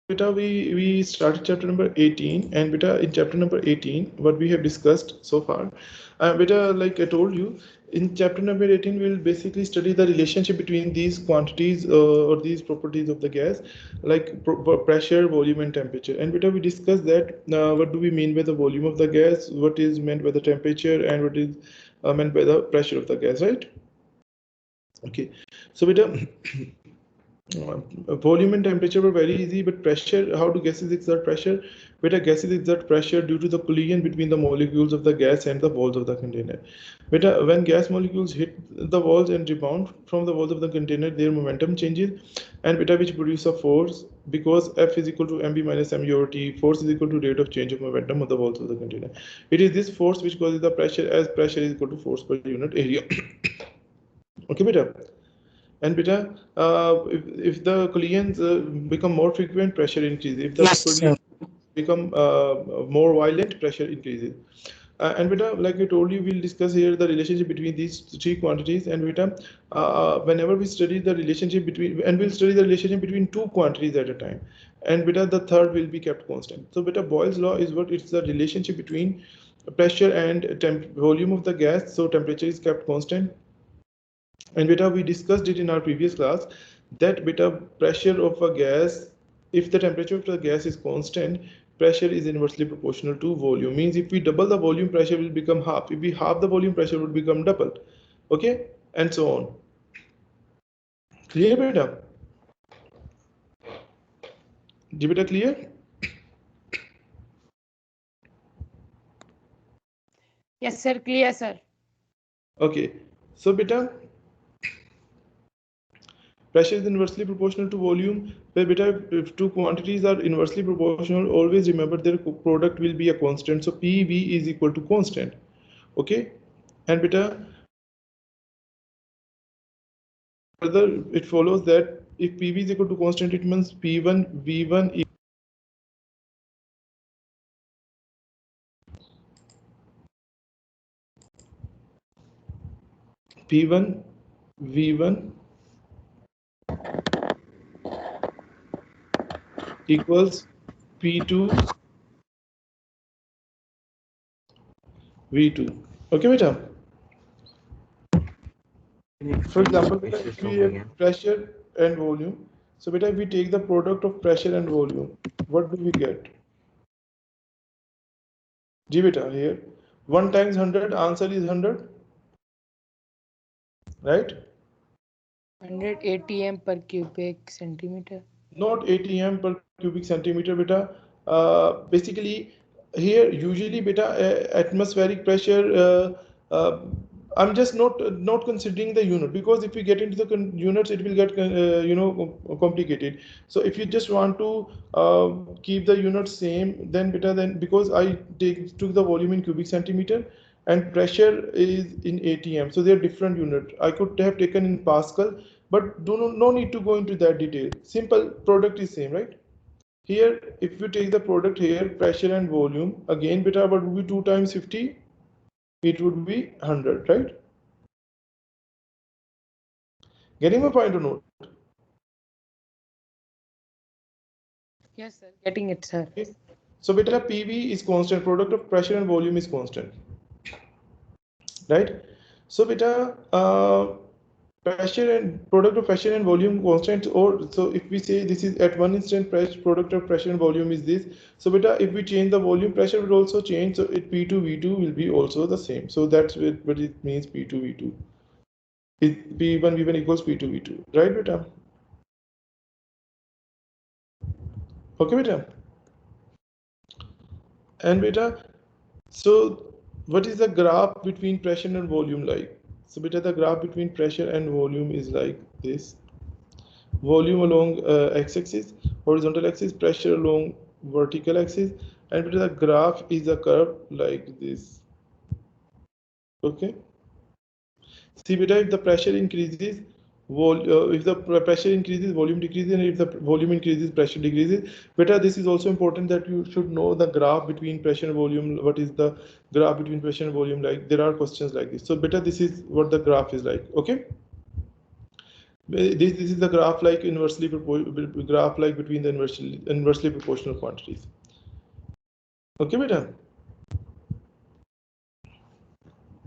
beta, we started chapter number 18, and beta, in chapter number 18, what we have discussed so far, beta, like I told you, in chapter number 18, we'll basically study the relationship between these quantities or these properties of the gas, like pressure, volume, and temperature. And beta, we discussed that what do we mean by the volume of the gas, what is meant by the temperature, and what is meant by the pressure of the gas, right? Okay, so beta, volume and temperature were very easy, but pressure, how do gases exert pressure? Beta, gases exert pressure due to the collision between the molecules of the gas and the walls of the container. Beta, when gas molecules hit the walls and rebound from the walls of the container, their momentum changes, and beta, which produce a force, because F is equal to mb minus mu over t, force is equal to rate of change of momentum of the walls of the container. It is this force which causes the pressure, as pressure is equal to force per unit area. Okay, beta. And beta, if the collisions become more frequent, pressure increases. If the Yes, sir. collisions become more violent, pressure increases. And beta, like I told you, we'll discuss here the relationship between these three quantities. And beta, whenever we study the relationship between, and we'll study the relationship between two quantities at a time. And beta, the third will be kept constant. So beta, Boyle's law is what? It's the relationship between pressure and volume of the gas. So temperature is kept constant. And beta, we discussed it in our previous class that beta, pressure of a gas, if the temperature of the gas is constant, pressure is inversely proportional to volume. Means if we double the volume, pressure will become half. If we half the volume, pressure would become double. Okay, and so on. Clear, beta? Is beta clear? Yes, sir. Clear, sir. Okay, so beta, pressure is inversely proportional to volume. Where beta, if two quantities are inversely proportional, always remember their product will be a constant. So PV is equal to constant. Okay, and beta, further it follows that if PV is equal to constant, it means P1 V1 P1 V1 equals P2 V2. Okay, beta. For example, beta, if we have pressure and volume, so beta, if we take the product of pressure and volume, what do we get? G beta here, 1 times 100, answer is 100, right? 100 ATM per cubic centimeter. Not ATM per cubic centimeter, beta. Basically, here usually beta, atmospheric pressure. I'm just not considering the unit, because if we get into the units, it will get complicated. So if you just want to keep the units same, then beta, then because I took the volume in cubic centimeter and pressure is in ATM, so they are different unit. I could have taken in Pascal, but no need to go into that detail. Simple, product is same, right? Here, if you take the product here, pressure and volume, again beta, what would be 2 times 50? It would be 100, right? Getting my point or not? Yes, sir. Getting it, sir. Okay. So beta, PV is constant, product of pressure and volume is constant, right? So beta, pressure and product of pressure and volume constant, or so if we say this is at one instant, product of pressure and volume is this. So beta, if we change the volume, pressure will also change, so it P2 V2 will be also the same. So that's what it means, P2 V2. P1 V1 equals P2 V2, right beta? Okay beta. And beta, so what is the graph between pressure and volume like? So beta, the graph between pressure and volume is like this. Volume along x-axis, horizontal axis, pressure along vertical axis, and beta, the graph is a curve like this. Okay. See beta, if the pressure increases, if the pressure increases, volume decreases, and if the volume increases, pressure decreases. Beta, this is also important that you should know the graph between pressure and volume. What is the graph between pressure and volume like? There are questions like this. So beta, this is what the graph is like. Okay. This is the graph like graph like between the inversely proportional quantities. Okay, beta.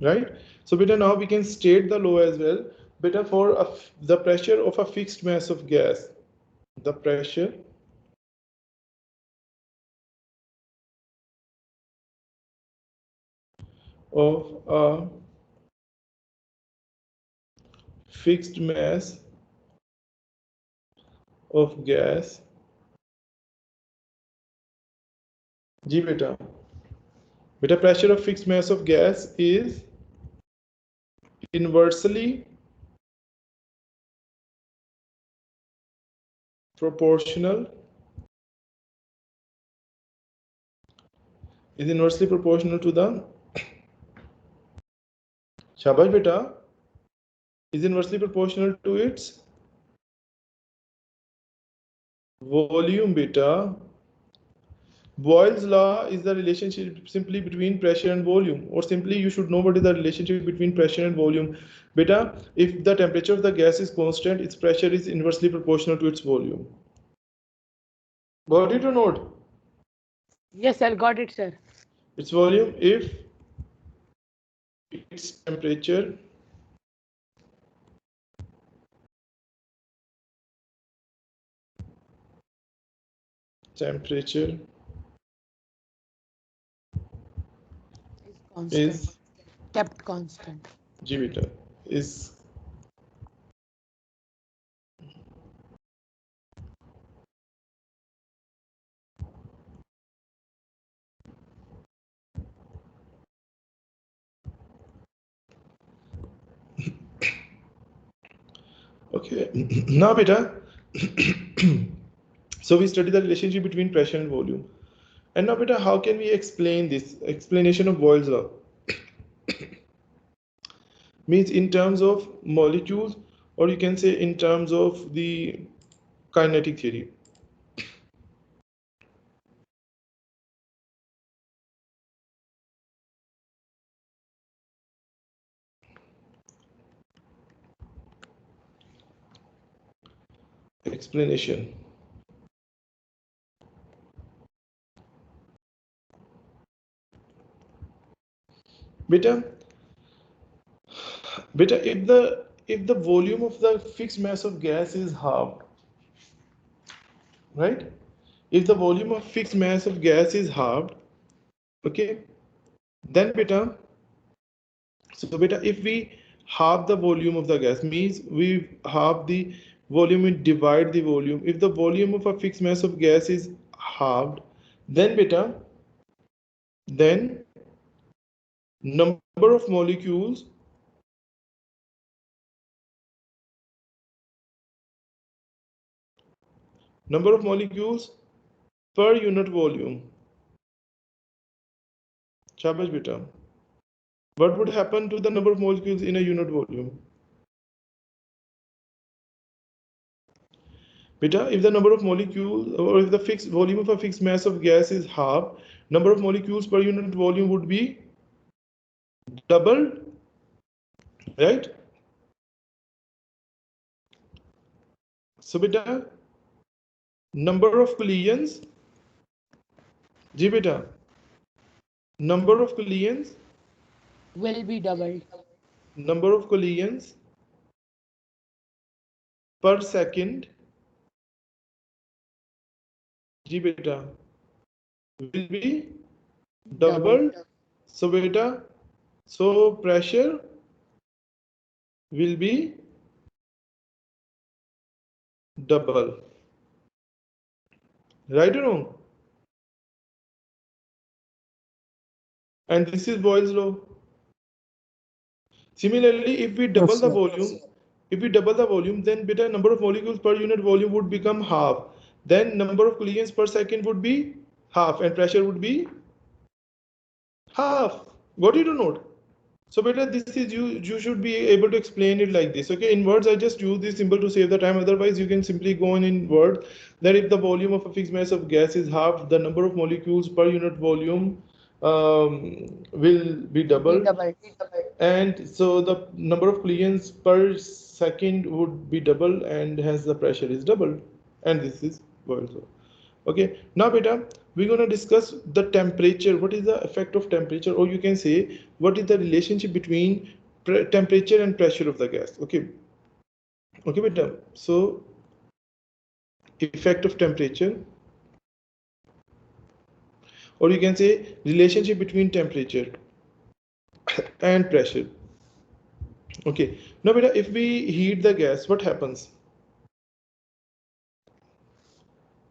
Right. So beta, now we can state the law as well. Beta, for the pressure of a fixed mass of gas, the pressure of a fixed mass of gas, G beta. Beta, pressure of fixed mass of gas is inversely proportional to the shabash beta, is inversely proportional to its volume beta. Boyle's law is the relationship simply between pressure and volume, or simply you should know what is the relationship between pressure and volume. Beta, if the temperature of the gas is constant, its pressure is inversely proportional to its volume. Got it or not? Yes, sir. Got it, sir. Its volume if its temperature Constant. is Kept constant. G beta is okay. Now beta, so we study the relationship between pressure and volume. And now beta, how can we explain this explanation of Boyle's law? Means in terms of molecules, or you can say in terms of the kinetic theory. Explanation. Beta, if the volume of the fixed mass of gas is halved, right? If the volume of fixed mass of gas is halved, okay, then beta, so beta, if we halve the volume of the gas, means we halve the volume and divide the volume. If the volume of a fixed mass of gas is halved, then beta, then number of molecules per unit volume. Shabash beta. What would happen to the number of molecules in a unit volume? Beta, if the number of molecules, or if the fixed volume of a fixed mass of gas is half, number of molecules per unit volume would be double, right? So beta, number of collisions, G beta, number of collisions Will be doubled. number of collisions per second, G beta, will be doubled. So beta, so pressure will be double, right or wrong? And this is Boyle's law. Similarly, if we double Yes, the sir. volume, then beta number of molecules per unit volume would become half. Then number of collisions per second would be half, and pressure would be half. Got it or not? So beta, this is you should be able to explain it like this. Okay, in words I just use this symbol to save the time. Otherwise, you can simply go in words that if the volume of a fixed mass of gas is half, the number of molecules per unit volume will be doubled. Doubled. And so the number of collisions per second would be double, and hence the pressure is double, and this is also. Okay, now beta, we're gonna discuss the temperature. What is the effect of temperature, or you can say what is the relationship between temperature and pressure of the gas. Okay, okay beta. So effect of temperature, or you can say relationship between temperature and pressure. Okay, now beta, if we heat the gas, what happens?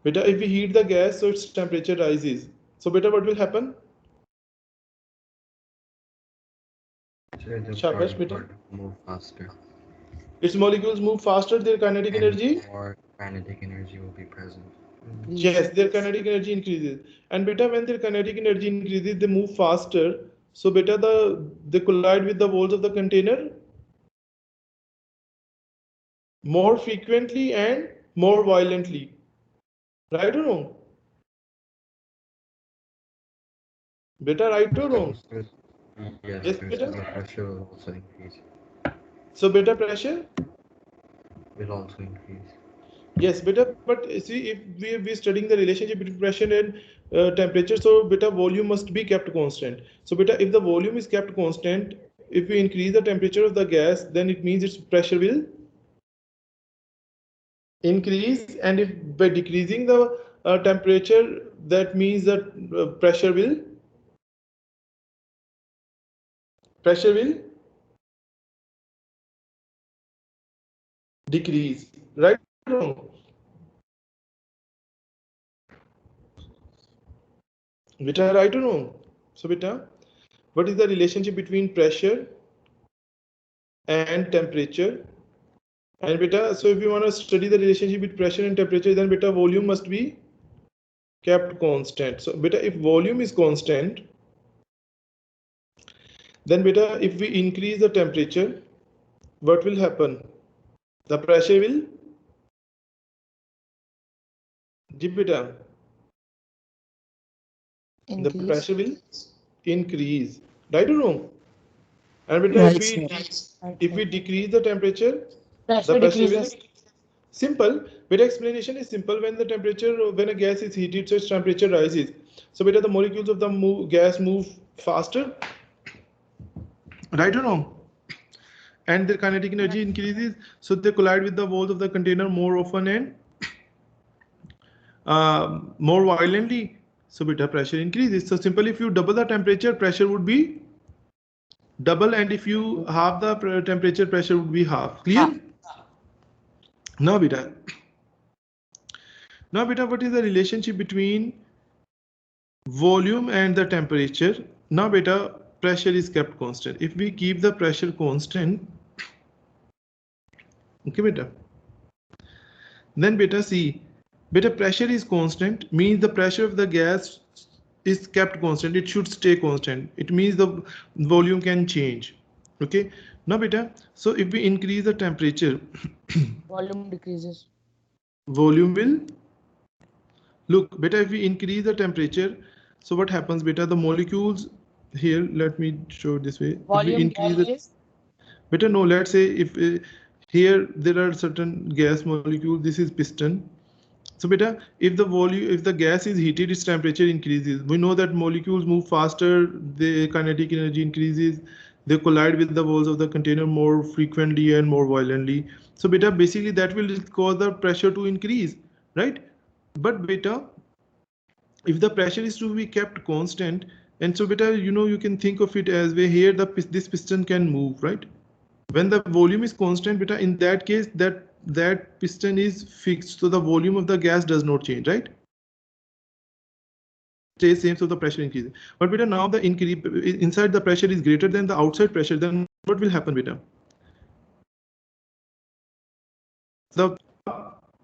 Beta, if we heat the gas, so its temperature rises. So beta, what will happen? So the Shabash beta. particle move faster Its molecules move faster, their kinetic and energy. more kinetic energy will be present. Yes, Increases. their kinetic energy increases. And beta, when their kinetic energy increases, they move faster. So beta, they collide with the walls of the container more frequently and more violently. Right or wrong? Beta, right or wrong? So, yes, Yes, sir. So beta. the pressure will also increase. So beta pressure. Will also increase. Yes, beta. But see, if we studying the relationship between pressure and temperature, so beta volume must be kept constant. So beta, if the volume is kept constant, if we increase the temperature of the gas, then it means its pressure will increase, and if by decreasing the temperature, that means that pressure will decrease. Right or wrong? Beta, right or wrong? So beta, what is the relationship between pressure and temperature? And beta, so if you want to study the relationship with pressure and temperature, then beta, volume must be kept constant. So beta, if volume is constant, then beta, if we increase the temperature, what will happen? The pressure will dip, beta. The Increase. pressure will increase. Right or wrong? And beta, Right, sir. Right, if right. we decrease the temperature, the Pressure pressure will decreases. simple. Beta, explanation is simple. When the temperature, when a gas is heated, so its temperature rises. So beta, the molecules of the gas move faster. Right or wrong? And their kinetic energy increases, so they collide with the walls of the container more often and more violently. So beta, pressure increases. So simple, if you double the temperature, pressure would be double, and if you halve the temperature, pressure would be half. Clear? Ah, Now beta, what is the relationship between volume and the temperature? Now beta, pressure is kept constant. If we keep the pressure constant, okay beta, then beta, see, beta, pressure is constant means the pressure of the gas is kept constant. It should stay constant. It means the volume can change. Okay, now beta, so if we increase the temperature, volume decreases. volume will, look beta, if we increase the temperature, so what happens beta, the molecules here, let me show it this way. If we Volume increase it, decreases. beta, no, let's say if here there are certain gas molecules, this is piston. So beta, if the volume, if the gas is heated, its temperature increases. We know that molecules move faster, the kinetic energy increases, they collide with the walls of the container more frequently and more violently. So beta, basically that will cause the pressure to increase, right? But beta, if the pressure is to be kept constant, and so beta, you can think of it as way here, this piston can move, right? When the volume is constant beta, in that case, that piston is fixed, so the volume of the gas does not change, right? Stays same, so the pressure increases. But beta, now the increase inside the pressure is greater than the outside pressure, then what will happen beta? The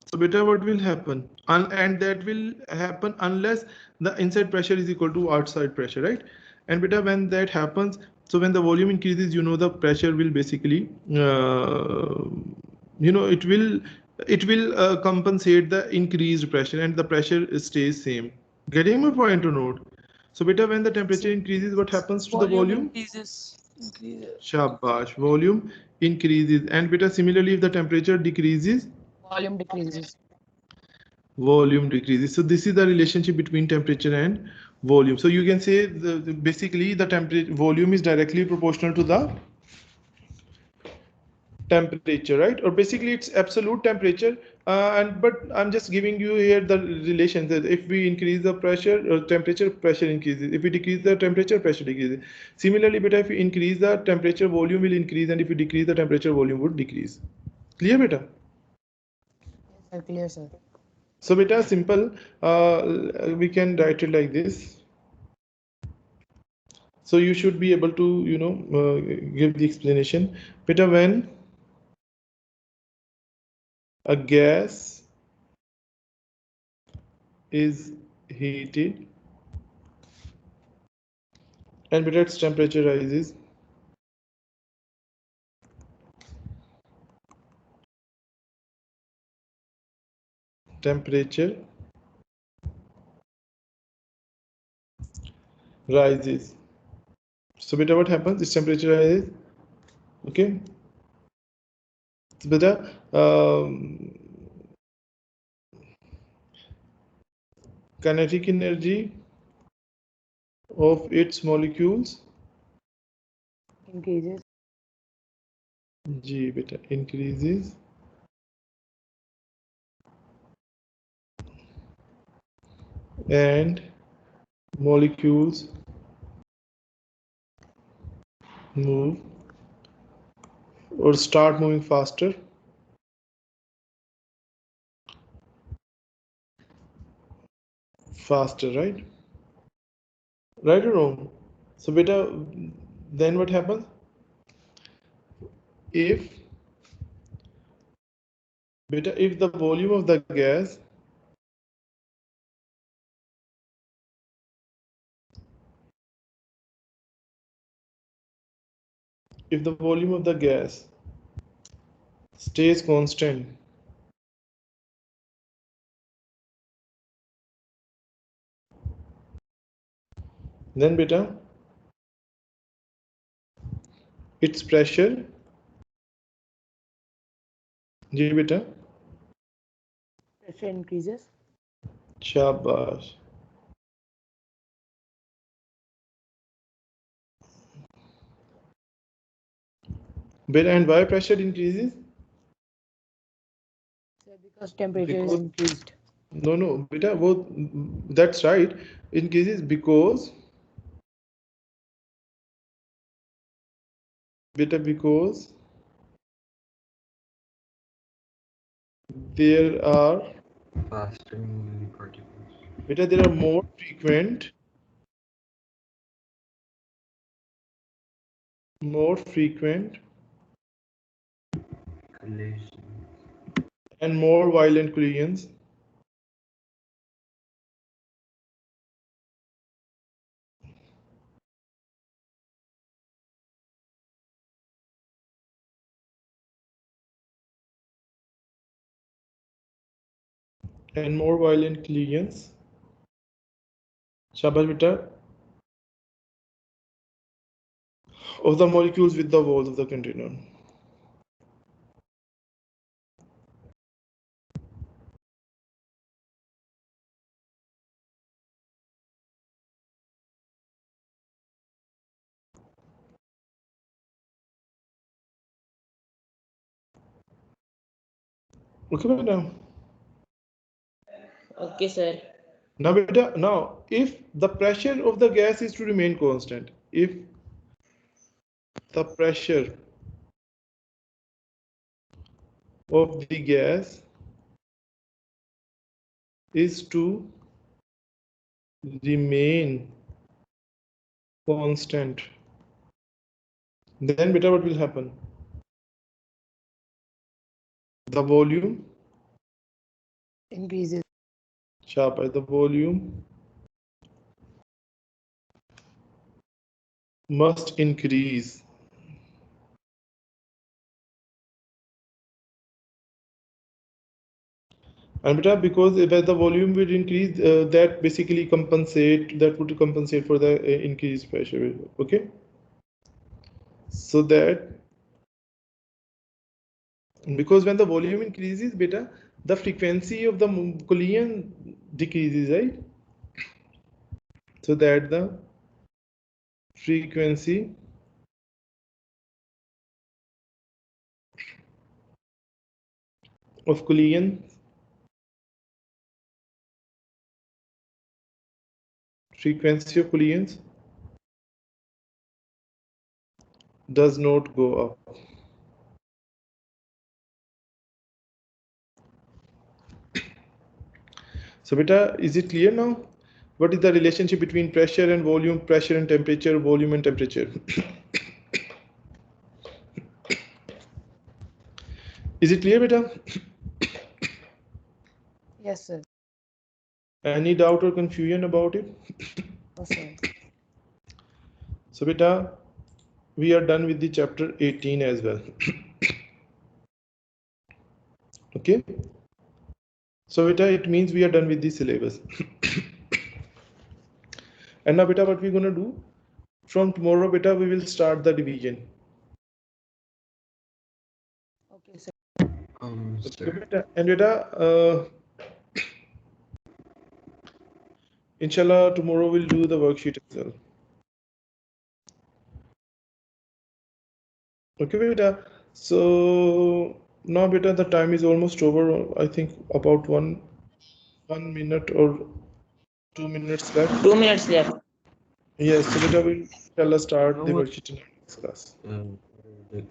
So beta, what will happen? And that will happen unless the inside pressure is equal to outside pressure, right? And beta, when that happens, so when the volume increases, the pressure will basically, it will compensate the increased pressure, and the pressure stays same. Getting my point or not? So beta, when the temperature increases, what happens to the Volume volume? increases. Increases. Shabash. Volume increases. And beta similarly, if the temperature decreases, Volume decreases. volume decreases. So this is the relationship between temperature and volume. So you can say basically the temperature volume is directly proportional to the temperature, right? Or basically it's absolute temperature. And but I'm just giving you here the relation that if we increase the pressure or temperature, pressure increases. If we decrease the temperature, pressure decreases. Similarly, beta, if we increase the temperature, volume will increase, and if we decrease the temperature, volume would decrease. Clear, beta? Yes, sir. Clear, sir. So beta, simple. We can write it like this. So you should be able to, give the explanation. Beta, when a gas is heated and beta its temperature rises, temperature rises. So beta, what happens? Its temperature rises. Okay. So beta, kinetic energy of its molecules Increases. G beta increases and molecules move or start moving faster, right or wrong? So beta, then what happens if beta, if the volume of the gas if the volume of the gas stays constant, then beta, its pressure, G beta, Pressure increases. shabash. Beta, and why pressure increases? Sir, because temperature is Because increased. no, beta, both, that's right. Increases because beta, because there are Faster moving particles. beta, there are more frequent Collision. and more violent collisions and more violent collisions, shabash beta, of the molecules with the walls of the container. Okay, beta. Okay, sir. Now, beta, now if the pressure of the gas is to remain constant, if the pressure of the gas is to remain constant, then beta, what will happen? The volume, Increases. sharp the volume must increase. And beta, because if the volume will increase, that would compensate for the increased pressure. Okay. So that because when the volume increases, beta, the frequency of the collision decreases, right? So that the frequency of collision frequency of collisions does not go up. So beta, is it clear now? What is the relationship between pressure and volume, pressure and temperature, volume and temperature? Is it clear, beta? Yes, sir. Any doubt or confusion about it? No, sir. So beta, we are done with the chapter 18 as well. Okay. So beta, it means we are done with the syllabus. And now beta, what we're gonna do? From tomorrow, beta, we will start the division. Okay, sir. Okay, Sir. beta. And beta, inshallah, tomorrow we'll do the worksheet as well. Okay, beta. So now, beta, the time is almost over. I think about one minute or 2 minutes left. 2 minutes left. Yes, so beta, we'll inshallah start How the much worksheet in our next class. uh, the